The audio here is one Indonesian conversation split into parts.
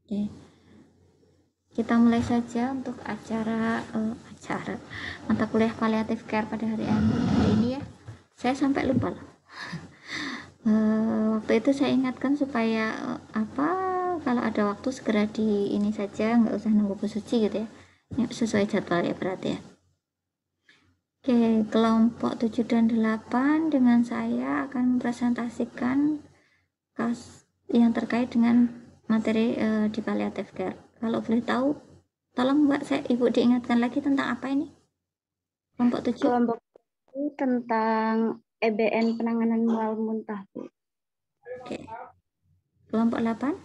Oke, kita mulai saja untuk acara mata kuliah palliative care pada hari ini ya. Saya sampai lupa loh. Waktu itu saya ingatkan supaya kalau ada waktu segera di ini saja, nggak usah nunggu Bu Suci gitu ya. Sesuai jadwal ya berarti ya. Oke, kelompok 7 dan 8 dengan saya akan mempresentasikan yang terkait dengan materi di palliative care. Kalau boleh tahu, tolong Ibu diingatkan lagi tentang apa ini? Kelompok 7? Kelompok itu tentang EBN penanganan mual muntah, Bu. Oke. Kelompok 8?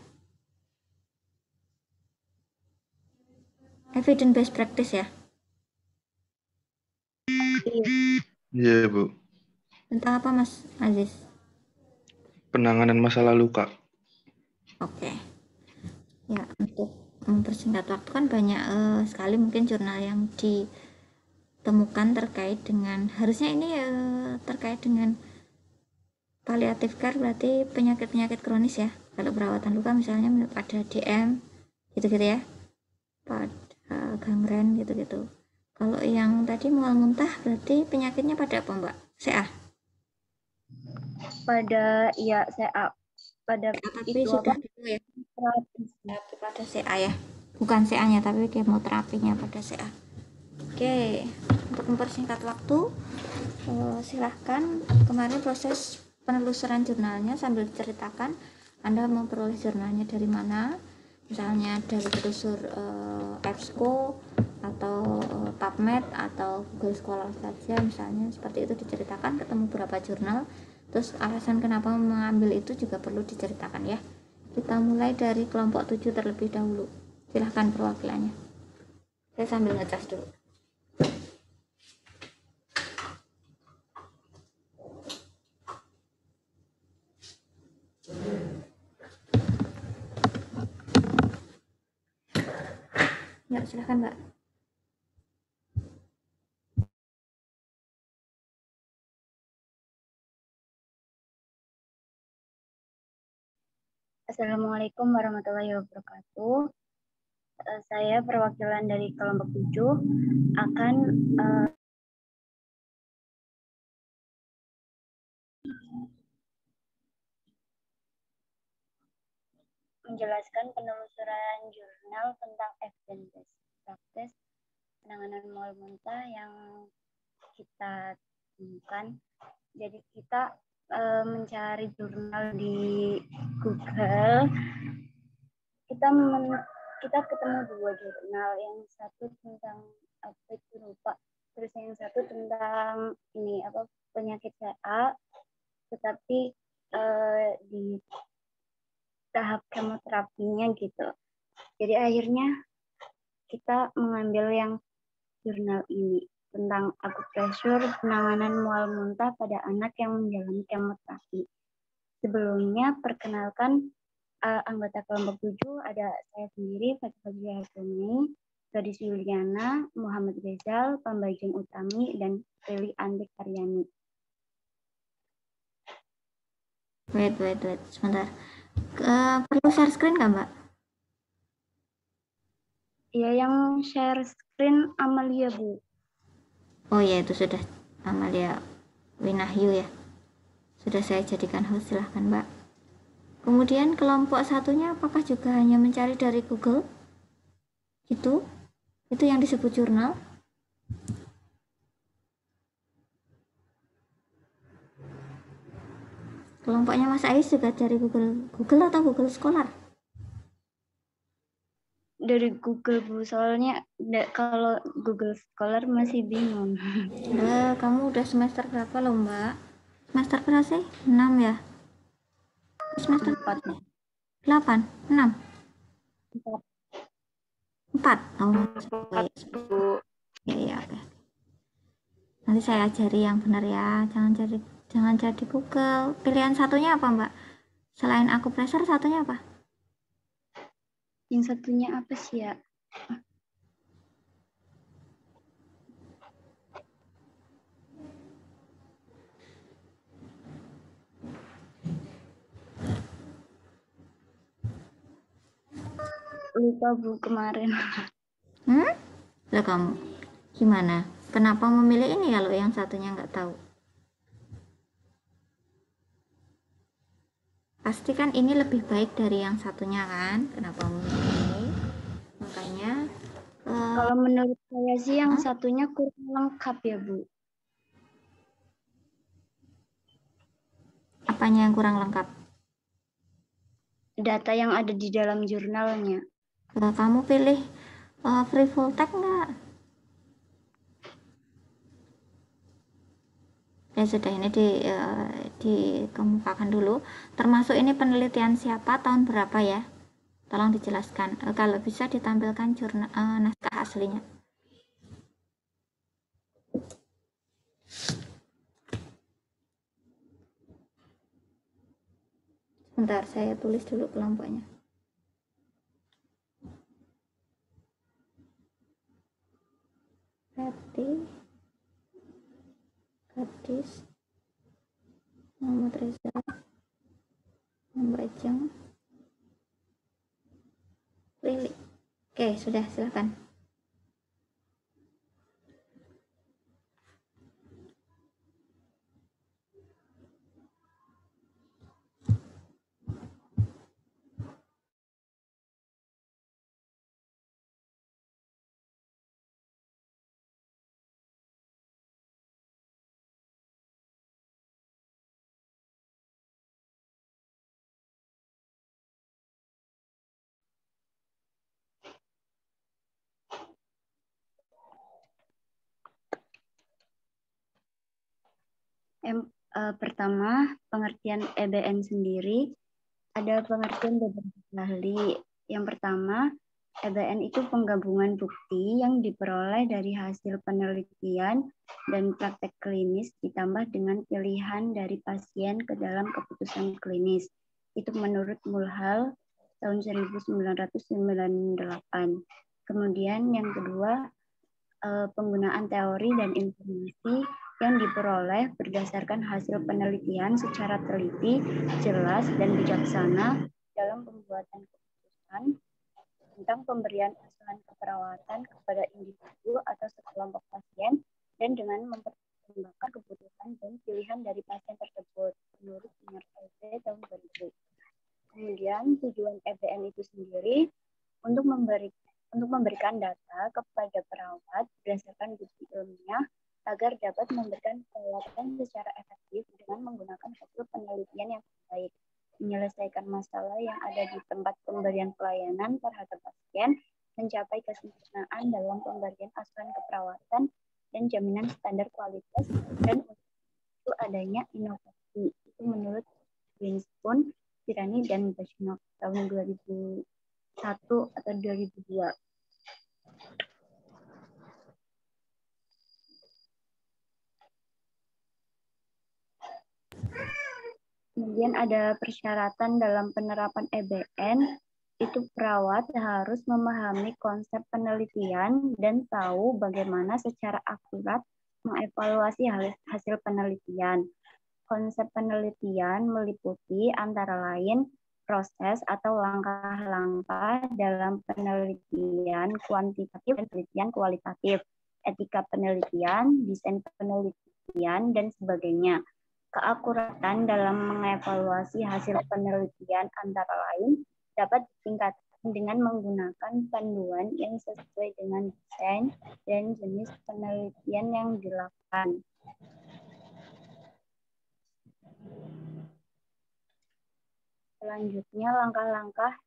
Evidence based practice ya? Iya, Bu. Tentang apa Mas Aziz? Penanganan masalah luka. Oke. Ya, untuk mempersingkat waktu kan banyak sekali mungkin jurnal yang ditemukan terkait dengan, harusnya ini terkait dengan palliative care berarti penyakit-penyakit kronis ya. Kalau perawatan luka misalnya pada DM gitu-gitu ya. Pada gangren gitu-gitu. Kalau yang tadi mual muntah berarti penyakitnya pada apa Mbak? CA? Pada CA. Pada Tapi itu sudah apa? dulu ya. Terapi pada CA ya. Bukan CA-nya tapi kemoterapinya pada CA. Oke, untuk mempersingkat waktu, silahkan kemarin proses penelusuran jurnalnya sambil diceritakan Anda memperoleh jurnalnya dari mana, misalnya dari telusur EBSCO atau PubMed atau Google Scholar saja misalnya, seperti itu diceritakan, ketemu berapa jurnal, terus alasan kenapa mengambil itu juga perlu diceritakan ya. Kita mulai dari kelompok 7 terlebih dahulu, silahkan perwakilannya. Saya sambil ngecas dulu. Ya, silahkan Mbak. Assalamualaikum warahmatullahi wabarakatuh. Saya perwakilan dari kelompok 7 akan menjelaskan penelusuran jurnal tentang evidence based practice penanganan mual muntah yang kita temukan. Jadi kita mencari jurnal di Google. Kita ketemu 2 jurnal, yang satu tentang apa itu lupa, terus yang satu tentang penyakit CA, tetapi di tahap kemoterapinya gitu. Jadi akhirnya kita mengambil yang jurnal ini tentang akupresur penanganan mual muntah pada anak yang menjalani kemoterapi. Sebelumnya perkenalkan anggota kelompok 7 ada saya sendiri, Fatih Hasumi, Gadis Yuliana, Muhammad Rizal, Pambajeng Utami, dan Lili Andik Aryani. Wait, sebentar. Perlu share screen nggak Mbak? Iya, yang share screen Amalia, Bu. Oh ya, itu sudah Amalia Winahyu ya. Sudah saya jadikan host, silahkan Mbak. Kemudian kelompok satunya apakah juga hanya mencari dari Google? Itu yang disebut jurnal. Kelompoknya Mas Ais juga dari Google atau Google Scholar? Dari Google, Bu, soalnya kalau Google Scholar masih bingung. Kamu udah semester berapa loh Mbak? Semester berapa sih? 6 ya? Semester 4 nih? 8? 6? 4? Oh, Bu. ya, oke. Nanti saya ajari yang benar ya, jangan jadi Google. Pilihan satunya apa Mbak? Selain akupresur satunya apa? Yang satunya apa sih ya? lupa Bu kemarin. Lah kamu gimana? Kenapa memilih ini kalau yang satunya nggak tahu? Pasti kan ini lebih baik dari yang satunya kan? Kenapa memilih ini? Makanya Kalau menurut saya sih yang satunya kurang lengkap ya Bu. apanya yang kurang lengkap? Data yang ada di dalam jurnalnya. Kamu pilih free full text nggak? Ya sudah, ini dikemukakan dulu. Termasuk ini penelitian siapa, tahun berapa ya? Tolong dijelaskan. Kalau bisa ditampilkan jurnal naskah aslinya. Sebentar, saya tulis dulu kelompoknya. Rati, Gadis, Muhammad Reza, Mbajeng, Lili. Oke, sudah, silakan. Pertama, pengertian EBN sendiri ada pengertian beberapa ahli. Yang pertama, EBN itu penggabungan bukti yang diperoleh dari hasil penelitian dan praktek klinis ditambah dengan pilihan dari pasien ke dalam keputusan klinis. Itu menurut Mulhall tahun 1998. Kemudian yang kedua, penggunaan teori dan informasi yang diperoleh berdasarkan hasil penelitian secara teliti, jelas, dan bijaksana dalam pembuatan keputusan tentang pemberian asuhan keperawatan kepada individu atau sekelompok pasien dan dengan mempertimbangkan kebutuhan dan pilihan dari pasien tersebut menurut Sinar LC tahun 2000. Kemudian tujuan EBN itu sendiri untuk memberikan data kepada perawat berdasarkan bukti ilmiah agar dapat memberikan perawatan secara efektif dengan menggunakan hasil penelitian yang terbaik, menyelesaikan masalah yang ada di tempat pemberian pelayanan terhadap pasien, mencapai kesempurnaan dalam pemberian asuhan keperawatan dan jaminan standar kualitas, dan untuk adanya inovasi. Itu menurut Winspoon, Pirani, dan Bashinov tahun 2001 atau 2002. Kemudian ada persyaratan dalam penerapan EBN, itu perawat harus memahami konsep penelitian dan tahu bagaimana secara akurat mengevaluasi hasil penelitian. Konsep penelitian meliputi antara lain proses atau langkah-langkah dalam penelitian kuantitatif dan penelitian kualitatif, etika penelitian, desain penelitian, dan sebagainya. Keakuratan dalam mengevaluasi hasil penelitian antara lain dapat ditingkatkan dengan menggunakan panduan yang sesuai dengan desain dan jenis penelitian yang dilakukan. Selanjutnya, langkah-langkah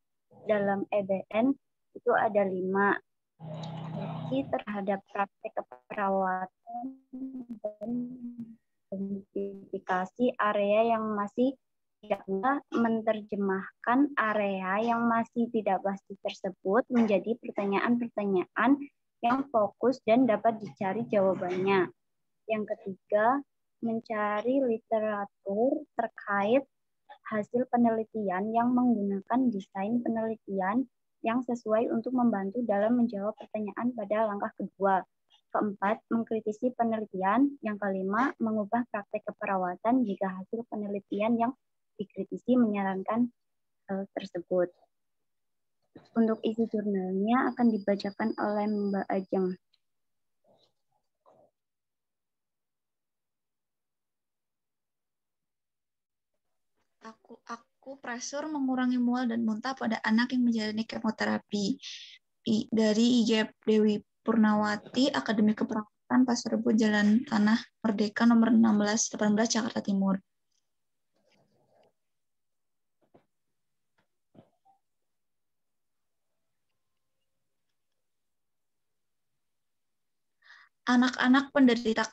dalam EBN itu ada 5. Terhadap praktek keperawatan dan identifikasi area yang masih tidak menerjemahkan area yang masih tidak pasti tersebut menjadi pertanyaan-pertanyaan yang fokus dan dapat dicari jawabannya. Yang ketiga, mencari literatur terkait hasil penelitian yang menggunakan desain penelitian yang sesuai untuk membantu dalam menjawab pertanyaan pada langkah kedua. Keempat, mengkritisi penelitian. Yang kelima, mengubah praktek keperawatan jika hasil penelitian yang dikritisi menyarankan hal tersebut. Untuk isi jurnalnya akan dibacakan oleh Mbak Ajeng. Aku pressure mengurangi mual dan muntah pada anak yang menjalani kemoterapi. Dari IGF Dewi Purnawati, Akademi Keperawatan Pasar Rebo, Jalan Tanah Merdeka nomor 16/18 Jakarta Timur. Anak-anak penderita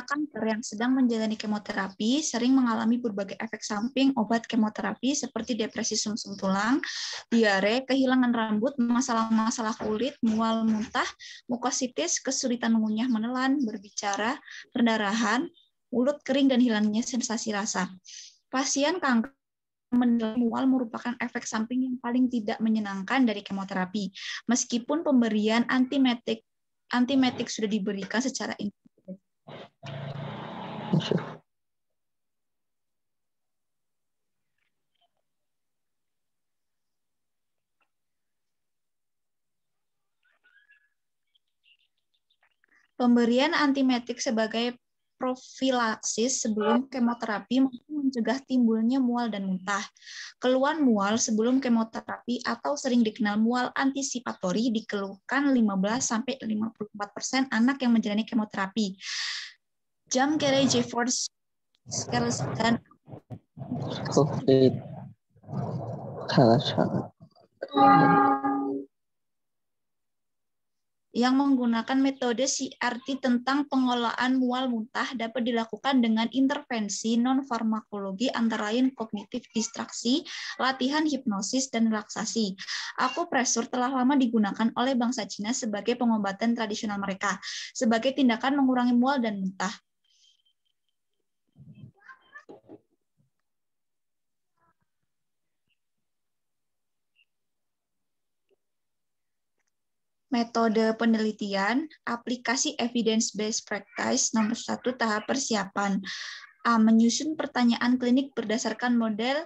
kanker yang sedang menjalani kemoterapi sering mengalami berbagai efek samping obat kemoterapi seperti depresi sumsum tulang, diare, kehilangan rambut, masalah-masalah kulit, mual muntah, mukositis, kesulitan mengunyah menelan, berbicara, perdarahan, mulut kering, dan hilangnya sensasi rasa. Pasien kanker menilai mual merupakan efek samping yang paling tidak menyenangkan dari kemoterapi, meskipun pemberian antimetik sudah diberikan secara intensif. Pemberian antimetik sebagai profilaksis sebelum kemoterapi mampu mencegah timbulnya mual dan muntah. Keluhan mual sebelum kemoterapi atau sering dikenal mual antisipatori dikeluhkan 15-54% anak yang menjalani kemoterapi. Jam Carey Jeffers dan yang menggunakan metode CRT tentang pengelolaan mual muntah dapat dilakukan dengan intervensi non-farmakologi antara lain kognitif distraksi, latihan hipnosis, dan relaksasi. Akupresur telah lama digunakan oleh bangsa Cina sebagai pengobatan tradisional mereka, sebagai tindakan mengurangi mual dan muntah. Metode penelitian, aplikasi evidence-based practice, nomor 1, tahap persiapan. A. Menyusun pertanyaan klinik berdasarkan model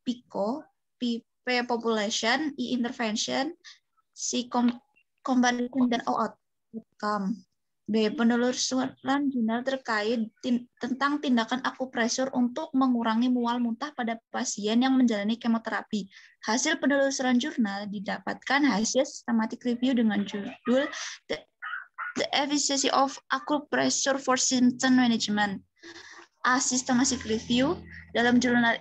PICO, P population, E intervention, C comparison, dan O outcome. B. Penelusuran jurnal terkait tentang tindakan akupresur untuk mengurangi mual muntah pada pasien yang menjalani kemoterapi. Hasil penelusuran jurnal didapatkan hasil systematic review dengan judul The Efficacy of Acupressure for Symptom Management. A. Systematic review. Dalam jurnal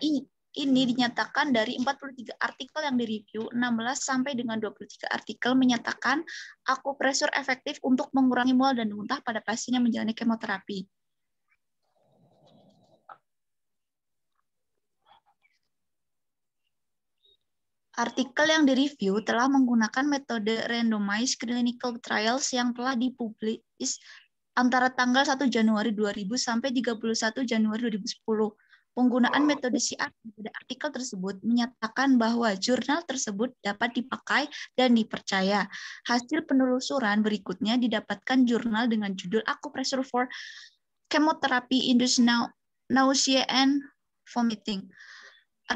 ini dinyatakan dari 43 artikel yang direview, 16 sampai dengan 23 artikel menyatakan akupresur efektif untuk mengurangi mual dan muntah pada pasien yang menjalani kemoterapi. Artikel yang direview telah menggunakan metode randomized clinical trials yang telah dipublis antara tanggal 1 Januari 2000 sampai 31 Januari 2010. Penggunaan metode CRT pada artikel tersebut menyatakan bahwa jurnal tersebut dapat dipakai dan dipercaya. Hasil penelusuran berikutnya didapatkan jurnal dengan judul Acupressure for Chemotherapy Induced Nausea and Vomiting.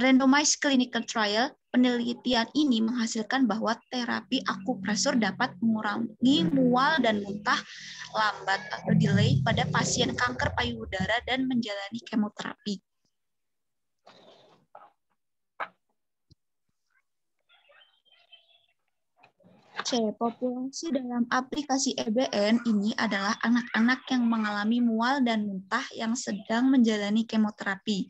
Randomized clinical trial, penelitian ini menghasilkan bahwa terapi akupresur dapat mengurangi mual dan muntah lambat atau delay pada pasien kanker payudara dan menjalani kemoterapi. C. Populasi dalam aplikasi EBN ini adalah anak-anak yang mengalami mual dan muntah yang sedang menjalani kemoterapi.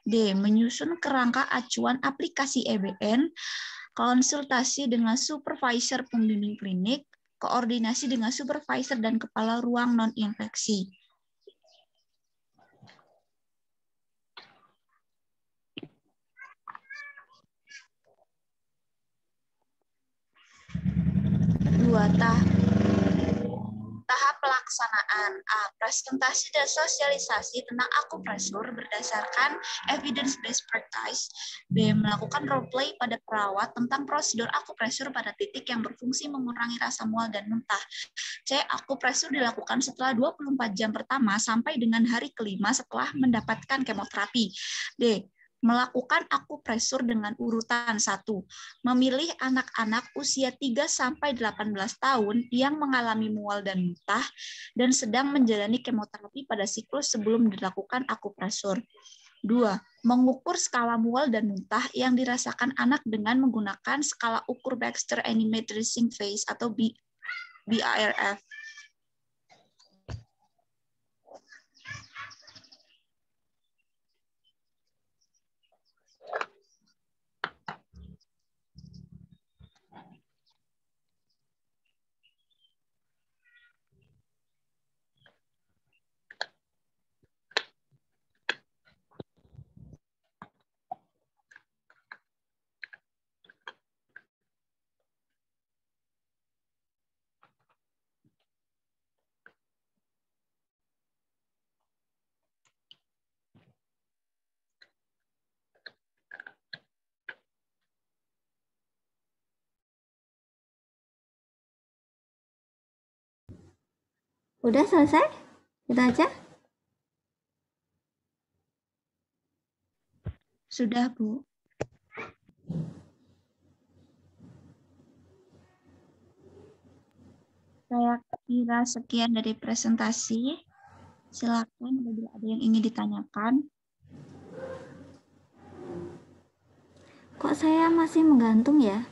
D. Menyusun kerangka acuan aplikasi EBN, konsultasi dengan supervisor pembimbing klinik, koordinasi dengan supervisor dan kepala ruang non-infeksi. Tahap pelaksanaan. A. Presentasi dan sosialisasi tentang akupresur berdasarkan evidence-based practice. B. Melakukan role-play pada perawat tentang prosedur akupresur pada titik yang berfungsi mengurangi rasa mual dan muntah. C. Akupresur dilakukan setelah 24 jam pertama sampai dengan hari kelima setelah mendapatkan kemoterapi. D. Melakukan akupresur dengan urutan 1. Memilih anak-anak usia 3-18 tahun yang mengalami mual dan muntah dan sedang menjalani kemoterapi pada siklus sebelum dilakukan akupresur. 2. Mengukur skala mual dan muntah yang dirasakan anak dengan menggunakan skala ukur Baxter Animated Resting Face atau BIRF. Udah selesai? Itu aja? Sudah, Bu. Saya kira sekian dari presentasi. Silakan apabila ada yang ingin ditanyakan. Kok saya masih menggantung ya?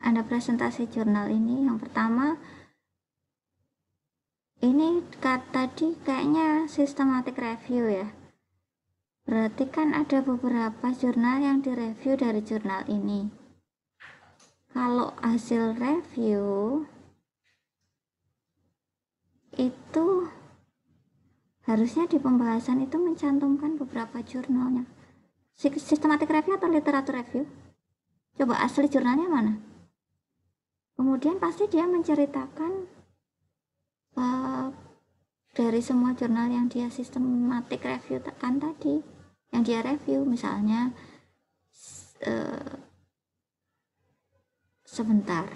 Ada presentasi jurnal ini. Yang pertama, ini tadi kayaknya systematic review ya. Berarti kan ada beberapa jurnal yang direview dari jurnal ini. Kalau hasil review itu harusnya di pembahasan itu mencantumkan beberapa jurnalnya. Systematic review atau literatur review? Coba asli jurnalnya mana? Kemudian pasti dia menceritakan dari semua jurnal yang dia systematic review kan tadi, yang dia review, misalnya sebentar.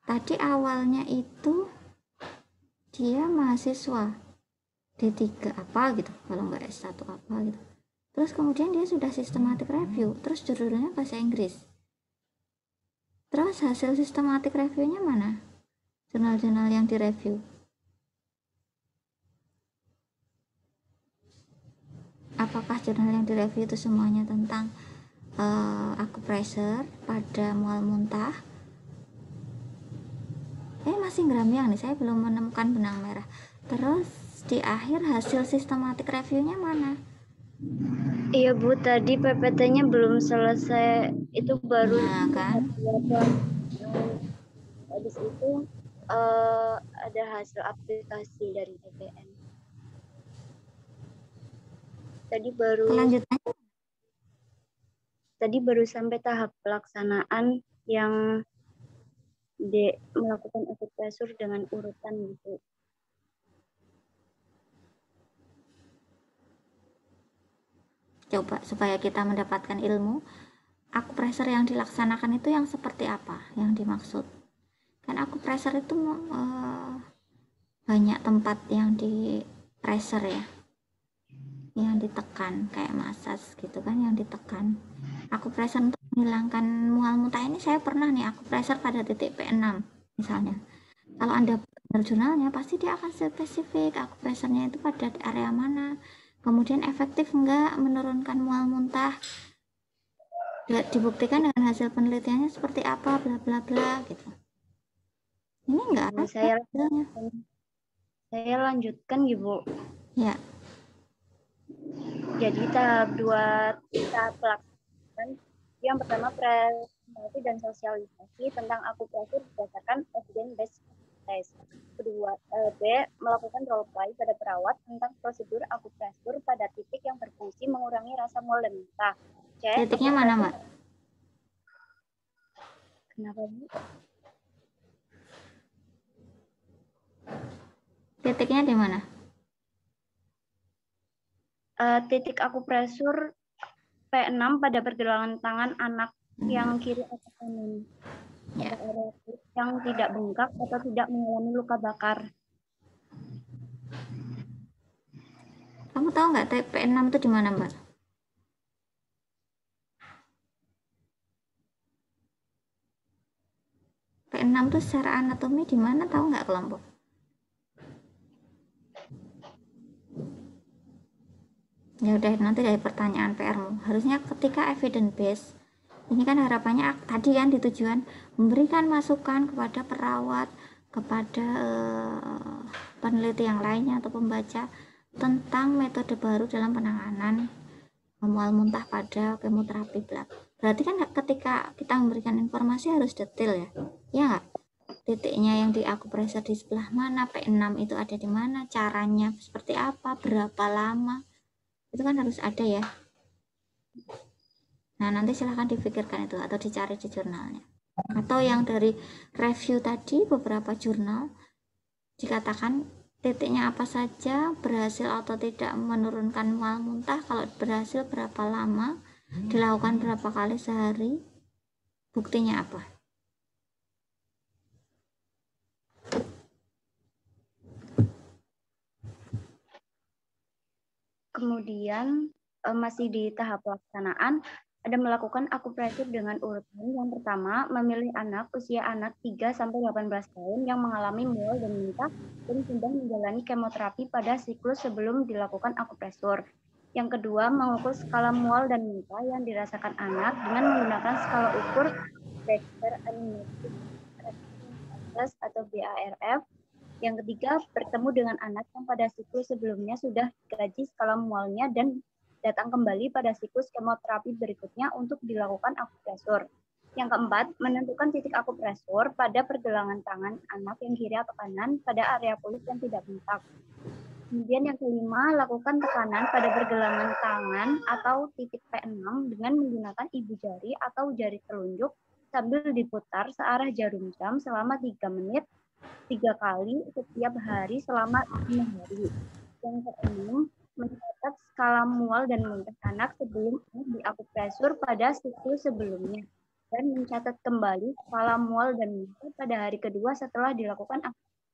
Tadi awalnya itu dia mahasiswa D3 apa gitu, kalau nggak S1 apa gitu. Terus kemudian dia sudah systematic review, terus judulnya bahasa Inggris. Terus hasil systematic review-nya mana? Jurnal-jurnal yang direview. Apakah jurnal yang direview itu semuanya tentang akupresur pada mual muntah? Masih ngerambiang nih, saya belum menemukan benang merah. Terus di akhir hasil systematic review-nya mana? Iya Bu, tadi PPT-nya belum selesai, itu baru kan? Habis itu ada hasil aplikasi dari TPN. Tadi baru sampai tahap pelaksanaan yang melakukan akupresur dengan urutan gitu. Coba supaya kita mendapatkan ilmu, akupresur yang dilaksanakan itu yang seperti apa yang dimaksud? Kan akupresur itu banyak tempat yang di pressure ya, yang ditekan kayak massage gitu kan, yang ditekan. Akupresur untuk menghilangkan mual muntah ini saya pernah nih akupresur pada titik P6 misalnya. Kalau Anda benar jurnalnya pasti dia akan spesifik akupresurnya itu pada area mana, kemudian efektif enggak menurunkan mual muntah, dibuktikan dengan hasil penelitiannya seperti apa, bla bla bla gitu. Ini enggak ada saya lanjutkan Ibu. Ya. Jadi tahap 2 tahap pelaksanaan yang pertama presentasi dan sosialisasi tentang akupresur berdasarkan evidence based test. Kedua, B, melakukan role play pada perawat tentang prosedur akupresur pada titik yang berfungsi mengurangi rasa mual dan muntah. C, titiknya mana, Mbak? Kenapa, Bu? Titiknya di mana? Titik akupresur P6 pada pergelangan tangan anak yang kiri atau kanan. Ya. Yang tidak bengkak atau tidak mengalami luka bakar. Kamu tahu nggak TP6 itu di mana, Mbak? P6 itu secara anatomi di mana, tahu nggak kelompok? Ya udah, nanti dari pertanyaan PR-mu. Harusnya ketika evidence base, ini kan harapannya tadi kan di tujuan memberikan masukan kepada perawat, kepada peneliti yang lainnya atau pembaca tentang metode baru dalam penanganan mual muntah pada kemoterapi belak. Berarti kan ketika kita memberikan informasi harus detail ya, ya nggak? Titiknya yang di akupresur di sebelah mana, P6 itu ada di mana, caranya seperti apa, berapa lama, itu kan harus ada ya. Nah, nanti silahkan dipikirkan itu atau dicari di jurnalnya. Atau yang dari review tadi beberapa jurnal dikatakan titiknya apa saja, berhasil atau tidak menurunkan mual muntah, kalau berhasil berapa lama, dilakukan berapa kali sehari, buktinya apa. Kemudian masih di tahap pelaksanaan, ada melakukan akupresur dengan urutan. Yang pertama, memilih anak usia anak 3-18 tahun yang mengalami mual dan muntah dan sedang menjalani kemoterapi pada siklus sebelum dilakukan akupresur. Yang kedua, mengukur skala mual dan muntah yang dirasakan anak dengan menggunakan skala ukur Baxter Animated Test atau BARF. Yang ketiga, bertemu dengan anak yang pada siklus sebelumnya sudah digaji skala mualnya dan datang kembali pada siklus kemoterapi berikutnya untuk dilakukan akupresur. Yang keempat, menentukan titik akupresur pada pergelangan tangan anak yang kiri atau kanan pada area kulit yang tidak bentak. Kemudian yang kelima, lakukan tekanan pada pergelangan tangan atau titik P6 dengan menggunakan ibu jari atau jari telunjuk sambil diputar searah jarum jam selama 3 menit 3 kali setiap hari selama 5 hari. Yang keenam, mencatat skala mual dan muntah anak sebelum diakupresur pada siklus sebelumnya dan mencatat kembali skala mual dan muntah pada hari kedua setelah dilakukan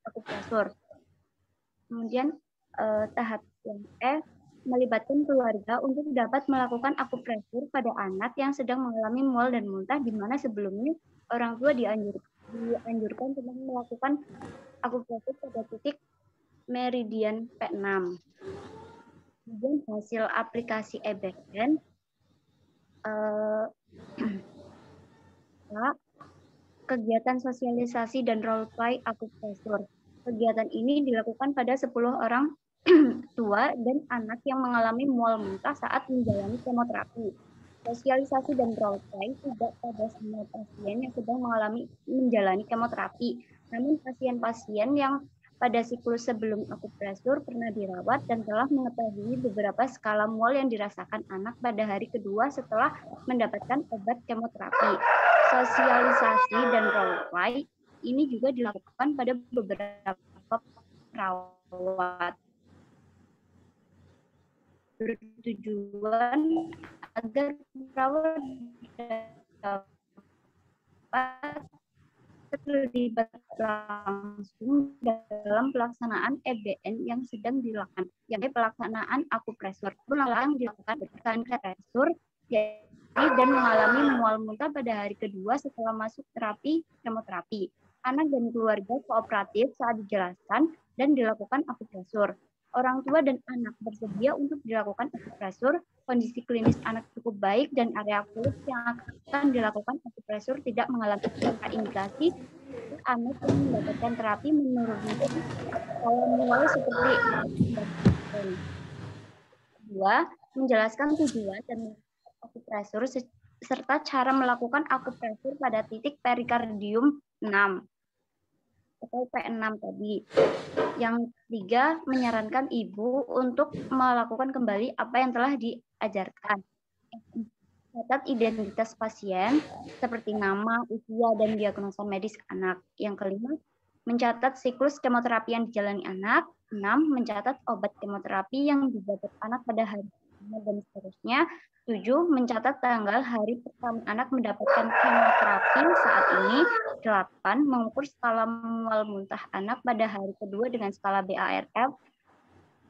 akupresur. Kemudian tahap yang melibatkan keluarga untuk dapat melakukan akupresur pada anak yang sedang mengalami mual dan muntah di mana sebelumnya orang tua dianjurkan untuk melakukan akupresur pada titik meridian P6. Kemudian hasil aplikasi EBN kegiatan sosialisasi dan role play akupresur. Kegiatan ini dilakukan pada 10 orang tua dan anak yang mengalami mual muntah saat menjalani kemoterapi. Sosialisasi dan role play tidak pada semua pasien yang sedang menjalani kemoterapi, namun pasien-pasien yang pada siklus sebelum akupresur pernah dirawat dan telah mengetahui beberapa skala mual yang dirasakan anak pada hari kedua setelah mendapatkan obat kemoterapi. Sosialisasi dan role play ini juga dilakukan pada beberapa perawat. Bertujuan agar perawat dapat terlibat langsung dalam pelaksanaan EBN yang sedang dilakukan, yakni pelaksanaan akupresur. Yang dilakukan berdasarkan akupresur dan mengalami mual muntah pada hari kedua setelah masuk terapi kemoterapi. Anak dan keluarga kooperatif saat dijelaskan dan dilakukan akupresur. Orang tua dan anak bersedia untuk dilakukan akupresur. Kondisi klinis anak cukup baik dan area kulit yang akan dilakukan akupresur tidak mengalami indikasi anak yang mendapatkan terapi menurunkan skala mual seperti kedua, menjelaskan tujuan dan akupresur serta cara melakukan akupresur pada titik perikardium 6 atau P6 tadi. Yang ketiga, menyarankan ibu untuk melakukan kembali apa yang telah diajarkan. Catat identitas pasien seperti nama, usia, dan diagnosa medis anak. Yang kelima, mencatat siklus kemoterapi yang dijalani anak. 6. Mencatat obat kemoterapi yang didapat anak pada hari dan seterusnya. 7. Mencatat tanggal hari pertama anak mendapatkan kemoterapi saat ini. 8. Mengukur skala mual muntah anak pada hari kedua dengan skala BARF.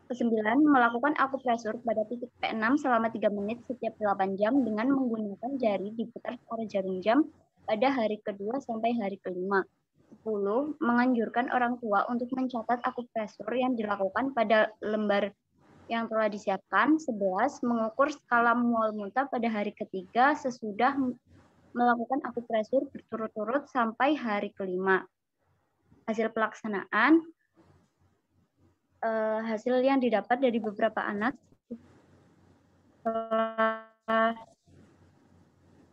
Kesembilan, melakukan akupresur pada titik P6 selama 3 menit setiap 8 jam dengan menggunakan jari diputar secara jarum jam pada hari kedua sampai hari kelima. 10. Menganjurkan orang tua untuk mencatat akupresur yang dilakukan pada lembar yang telah disiapkan. 11. Mengukur skala mual muntah pada hari ketiga sesudah melakukan akupresur berturut-turut sampai hari kelima. Hasil pelaksanaan, hasil yang didapat dari beberapa anak setelah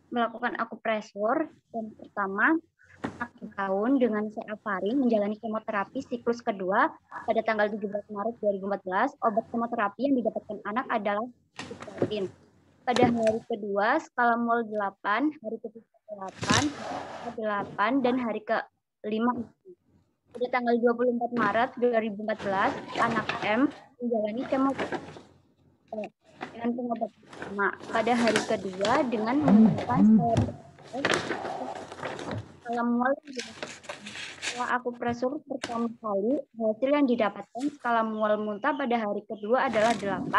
melakukan akupresur. Yang pertama, anak tahun dengan CA Faring menjalani kemoterapi siklus kedua pada tanggal 17 Maret 2014. Obat kemoterapi yang didapatkan anak adalah cisplatin. Pada hari kedua, skala mol 8, hari ketiga 8, dan hari ke-5. Pada tanggal 24 Maret 2014, anak M menjalani kemoterapi dengan pengobatan pertama. Pada hari kedua dengan menggunakan skala mual. Setelah akupresur pertama kali, hasil yang didapatkan skala mual muntah pada hari kedua adalah 8,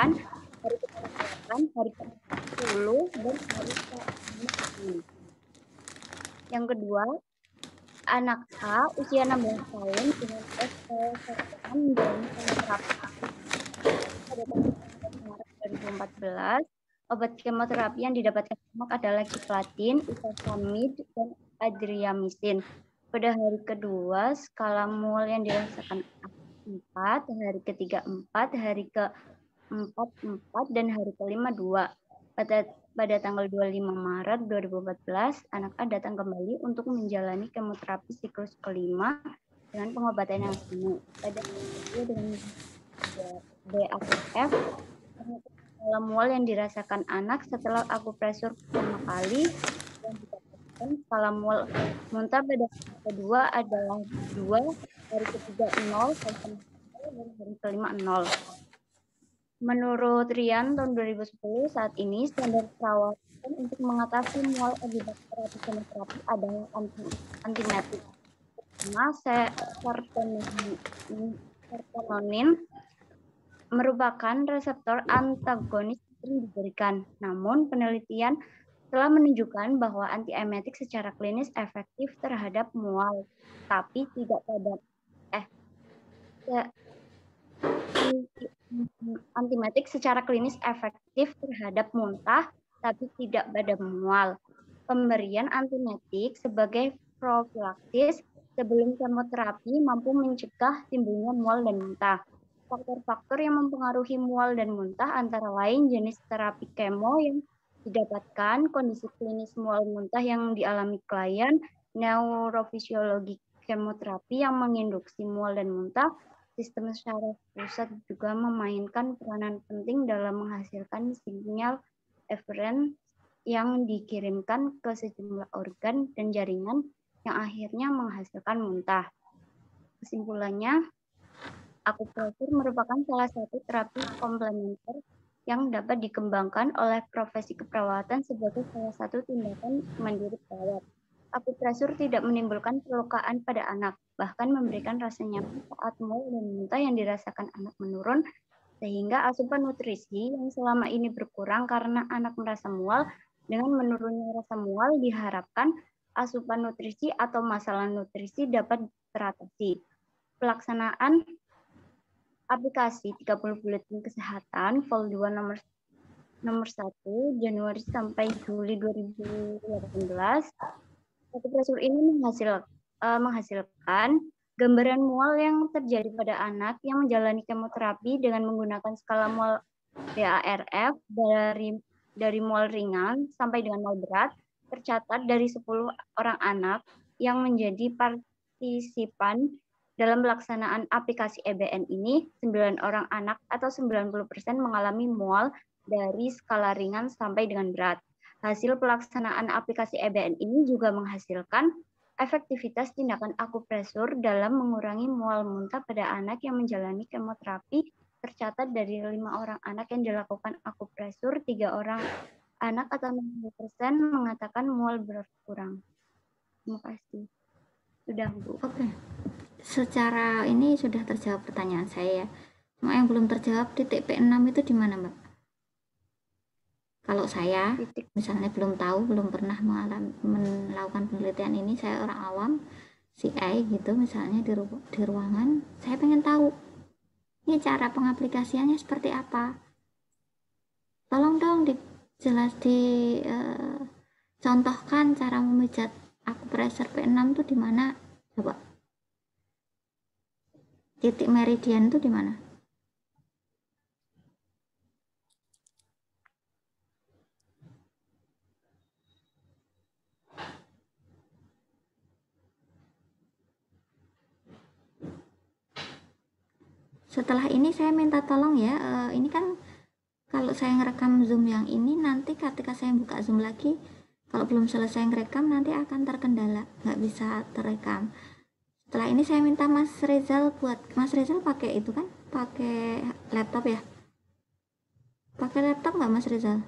hari ke-8, hari ke-10, dan hari ke-6. Yang kedua, anak A usia 16 tahun dengan SPSN menjalani kemoterapi pada tanggal 19 Maret 2014. Obat kemoterapi yang didapatkan anak adalah cisplatin, ifosfamid, dan adriamycin. Pada hari kedua, skala mol yang dirasakan 4, hari ketiga 4, hari ke-4, 4, dan hari kelima 2. Pada tanggal 25 Maret 2014, anak A datang kembali untuk menjalani kemoterapi siklus kelima dengan pengobatan yang sama. Pada hari dengan BAKF, skala mual yang dirasakan anak setelah akupresur pertama kali yang didapatkan skala mual muntah pada hari kedua adalah 2, hari ketiga 0, dan hari kelima 0. Menurut Rian tahun 2010, saat ini standar perawatan untuk mengatasi mual akibat terapi kemoterapi adalah antimetik. Pertama, serotoninin merupakan reseptor antagonis yang diberikan. Namun, penelitian telah menunjukkan bahwa antiemetik secara klinis efektif terhadap mual, tapi tidak pada antimetik secara klinis efektif terhadap muntah, tapi tidak pada mual. Pemberian antimetik sebagai profilaksis sebelum kemoterapi mampu mencegah timbulnya mual dan muntah. Faktor-faktor yang mempengaruhi mual dan muntah antara lain jenis terapi kemo yang didapatkan, kondisi klinis mual muntah yang dialami klien, neurofisiologi kemoterapi yang menginduksi mual dan muntah. Sistem syaraf pusat juga memainkan peranan penting dalam menghasilkan sinyal eferen yang dikirimkan ke sejumlah organ dan jaringan yang akhirnya menghasilkan muntah. Kesimpulannya, akupresur merupakan salah satu terapi komplementer yang dapat dikembangkan oleh profesi keperawatan sebagai salah satu tindakan mandiri perawat. Akupresur tidak menimbulkan perlukaan pada anak, bahkan memberikan rasa nyaman saat mual dan muntah yang dirasakan anak menurun, sehingga asupan nutrisi yang selama ini berkurang karena anak merasa mual, dengan menurunnya rasa mual diharapkan asupan nutrisi atau masalah nutrisi dapat teratasi. Pelaksanaan aplikasi 30 Buletin Kesehatan Vol 2 nomor 1 Januari sampai Juli 2018. Akupresur ini menghasilkan gambaran mual yang terjadi pada anak yang menjalani kemoterapi dengan menggunakan skala mual BARF dari mual ringan sampai dengan mual berat, tercatat dari 10 orang anak yang menjadi partisipan dalam pelaksanaan aplikasi EBN ini, 9 orang anak atau 90% mengalami mual dari skala ringan sampai dengan berat. Hasil pelaksanaan aplikasi EBN ini juga menghasilkan efektivitas tindakan akupresur dalam mengurangi mual muntah pada anak yang menjalani kemoterapi. Tercatat dari 5 orang anak yang dilakukan akupresur, 3 orang anak atau 60% mengatakan mual berkurang. Terima kasih. Sudah, Bu. Oke. Secara ini sudah terjawab pertanyaan saya. Yang belum terjawab titik P6 itu di mana, Mbak? Kalau saya misalnya belum tahu, belum pernah melakukan penelitian ini, saya orang awam, CI gitu misalnya di ruangan, saya pengen tahu ini cara pengaplikasiannya seperti apa. Tolong dong contohkan cara memijat akupresur P6 itu di mana? Coba. Titik meridian itu di mana? Setelah ini saya minta tolong ya, ini kan kalau saya ngerekam Zoom yang ini, nanti ketika saya buka Zoom lagi, kalau belum selesai ngerekam nanti akan terkendala, nggak bisa terekam. Setelah ini saya minta Mas Rizal pakai itu kan, pakai laptop ya? Pakai laptop nggak Mas Rizal?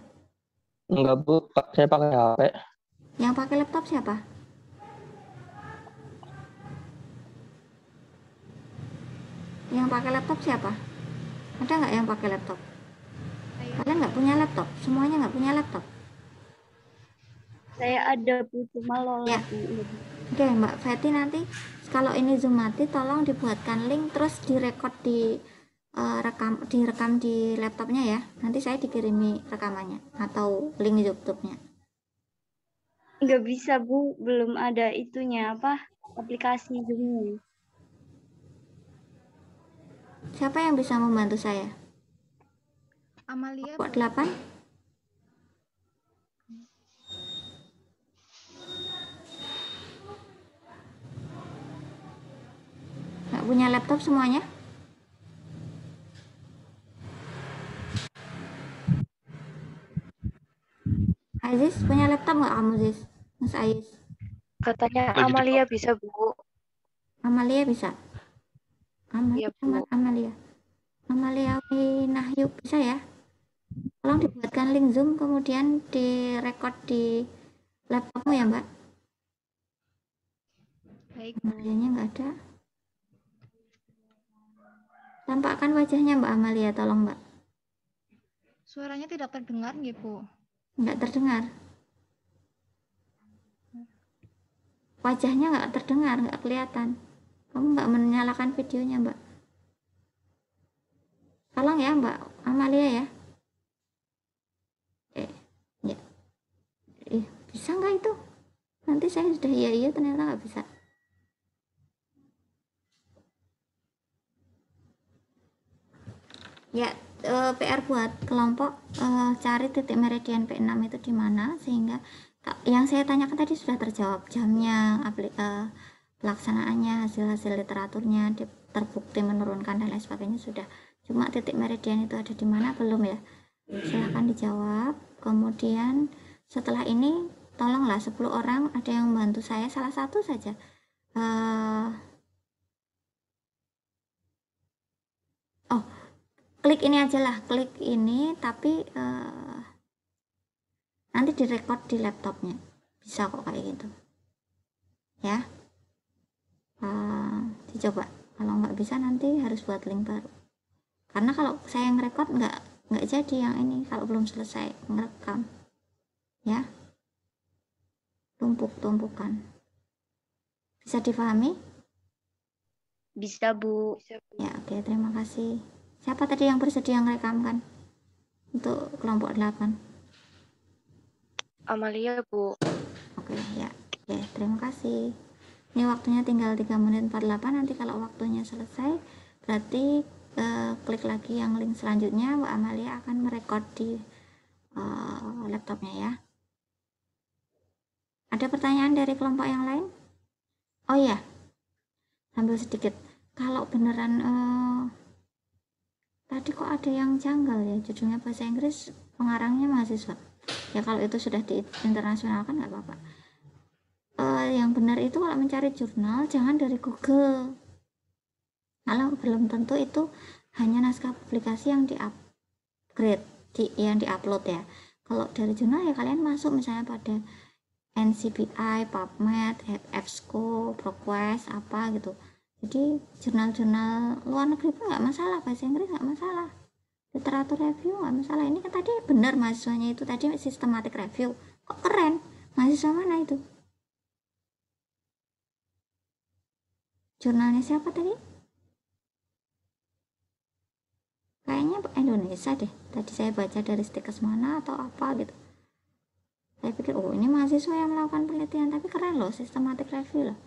Enggak Bu, saya pakai HP. Yang pakai laptop siapa? Yang pakai laptop siapa? Ada nggak yang pakai laptop? Kalian nggak punya laptop? Semuanya nggak punya laptop? Saya ada Bu, cuma lolos. Ya. Oke, Mbak Feti, nanti kalau ini Zoom mati, tolong dibuatkan link terus direkam di laptopnya ya. Nanti saya dikirimi rekamannya atau link YouTube-nya. Nggak bisa Bu, belum ada itunya aplikasi Zoom. Siapa yang bisa membantu saya? Amalia. Kelompok 8? Nggak punya laptop semuanya? Aziz punya laptop nggak kamu, Ziz? Mas Aziz? Katanya Lagi Amalia bisa, Bu. Amalia bisa? Iya, Bu. Amalia Winahyu bisa ya? Tolong dibuatkan link Zoom, kemudian direkod di laptopmu ya, Mbak. Baik, Amalianya nggak ada. Tampakkan wajahnya Mbak Amalia, tolong Mbak. suaranya tidak terdengar nggih, Bu? Nggak terdengar. Wajahnya nggak terdengar, nggak kelihatan. Kamu nggak menyalakan videonya, Mbak. Tolong ya, Mbak Amalia ya. Ya. Bisa nggak itu? Nanti saya sudah iya ternyata nggak bisa. Ya, PR buat kelompok cari titik meridian P6 itu di mana, sehingga yang saya tanyakan tadi sudah terjawab, jamnya, pelaksanaannya, hasil-hasil literaturnya terbukti menurunkan dan lain sebagainya sudah. Cuma titik meridian itu ada di mana belum ya? Silahkan dijawab. Kemudian setelah ini tolonglah 10 orang ada yang membantu saya, salah satu saja. Klik ini aja lah, klik ini, tapi nanti direkod di laptopnya, bisa kok kayak gitu ya. Dicoba, kalau nggak bisa nanti harus buat link baru, karena kalau saya ngerekod nggak jadi yang ini kalau belum selesai ngerekam ya. Tumpuk-tumpukan, bisa difahami? Bisa Bu. Ya, oke, terima kasih. Siapa tadi yang bersedia merekamkan untuk kelompok 8? Amalia, Bu. Oke, ya. Oke, terima kasih. Ini waktunya tinggal 3 menit 48. Nanti kalau waktunya selesai, berarti klik lagi yang link selanjutnya. Mbak Amalia akan merekod di laptopnya ya. Ada pertanyaan dari kelompok yang lain? Oh iya, sambil sedikit. Kalau beneran tadi kok ada yang janggal ya, judulnya bahasa Inggris, pengarangnya mahasiswa. Ya kalau itu sudah diinternasionalkan nggak apa-apa. Yang benar itu kalau mencari jurnal jangan dari Google. Kalau belum tentu itu hanya naskah publikasi yang di-upgrade, yang di-upload ya. Kalau dari jurnal ya kalian masuk misalnya pada NCBI, PubMed, EBSCO, ProQuest, apa gitu. Jadi jurnal-jurnal luar negeri pun nggak masalah, bahasa Inggris nggak masalah, literatur review nggak masalah. Ini kan tadi benar mahasiswanya itu tadi systematic review, kok keren. Mahasiswa mana itu? Jurnalnya siapa tadi? Kayaknya Indonesia deh, tadi saya baca dari Stikes mana atau apa gitu. Saya pikir oh ini mahasiswa yang melakukan penelitian, tapi keren loh, systematic review loh.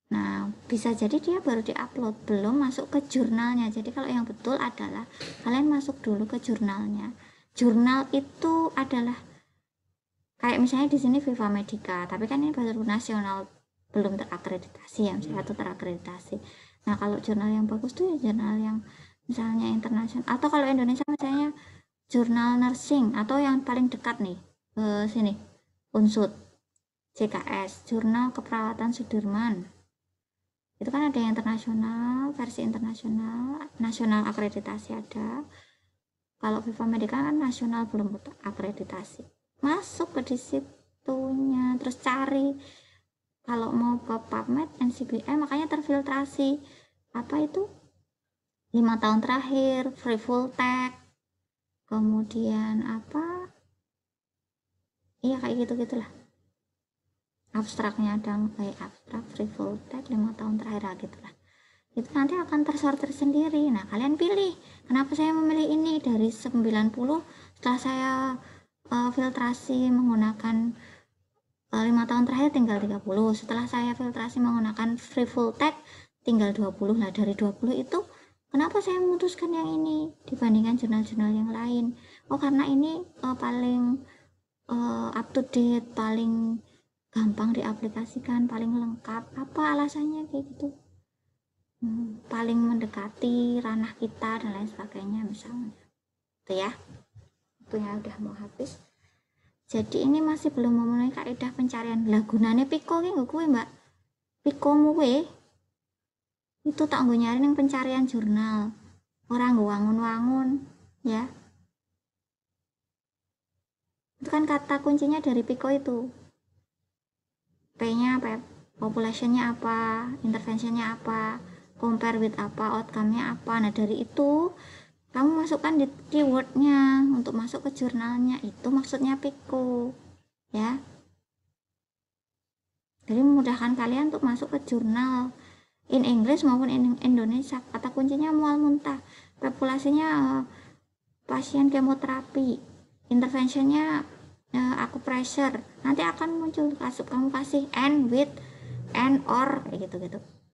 Nah, bisa jadi dia baru diupload, belum masuk ke jurnalnya. Jadi kalau yang betul adalah kalian masuk dulu ke jurnalnya. Jurnal itu adalah kayak misalnya di sini Viva Medica, tapi kan ini baru nasional, belum terakreditasi ya, misalnya atau terakreditasi. Nah, kalau jurnal yang bagus tuh ya jurnal yang misalnya internasional, atau kalau Indonesia misalnya jurnal nursing, atau yang paling dekat nih ke sini Unsud, JKS, jurnal keperawatan Sudirman. Itu kan ada yang internasional, versi internasional, nasional akreditasi ada. Kalau Viva Medica kan nasional belum akreditasi. Masuk ke disitunya, terus cari. Kalau mau ke PubMed, NCBM, makanya terfiltrasi. Apa itu? 5 tahun terakhir, free full text. Kemudian apa? Iya kayak gitu-gitulah. Abstraknya ada abstrak, free full text, 5 tahun terakhir lah gitulah. Itu nanti akan tersortir sendiri. Nah, kalian pilih. Kenapa saya memilih ini dari 90 setelah saya filtrasi menggunakan 5 tahun terakhir tinggal 30. Setelah saya filtrasi menggunakan free full text tinggal 20. Nah, dari 20 itu kenapa saya memutuskan yang ini dibandingkan jurnal-jurnal yang lain? Oh, karena ini paling up to date, paling gampang diaplikasikan, paling lengkap. Apa alasannya kayak gitu? Paling mendekati ranah kita dan lain sebagainya misalnya. Itu ya. Waktunya udah mau habis. Jadi ini masih belum memenuhi kaidah pencarian. Lah gunane Piko ki nggo kuwi, Mbak. Piko muwe itu tak nggo nyari ning pencarian jurnal. Ora nggo wangun-wangun, ya. Itu kan kata kuncinya dari Piko itu. P-nya apa? Population-nya apa? Intervention-nya apa? Compare with apa? Outcome-nya apa? Nah, dari itu kamu masukkan di keyword-nya untuk masuk ke jurnalnya. Itu maksudnya Piko. Ya. Jadi memudahkan kalian untuk masuk ke jurnal in English maupun in Indonesia. Kata kuncinya mual muntah. Populasinya pasien kemoterapi. Intervention-nya acupressure. Nanti akan muncul kamu kasih and with and or kayak gitu-gitu.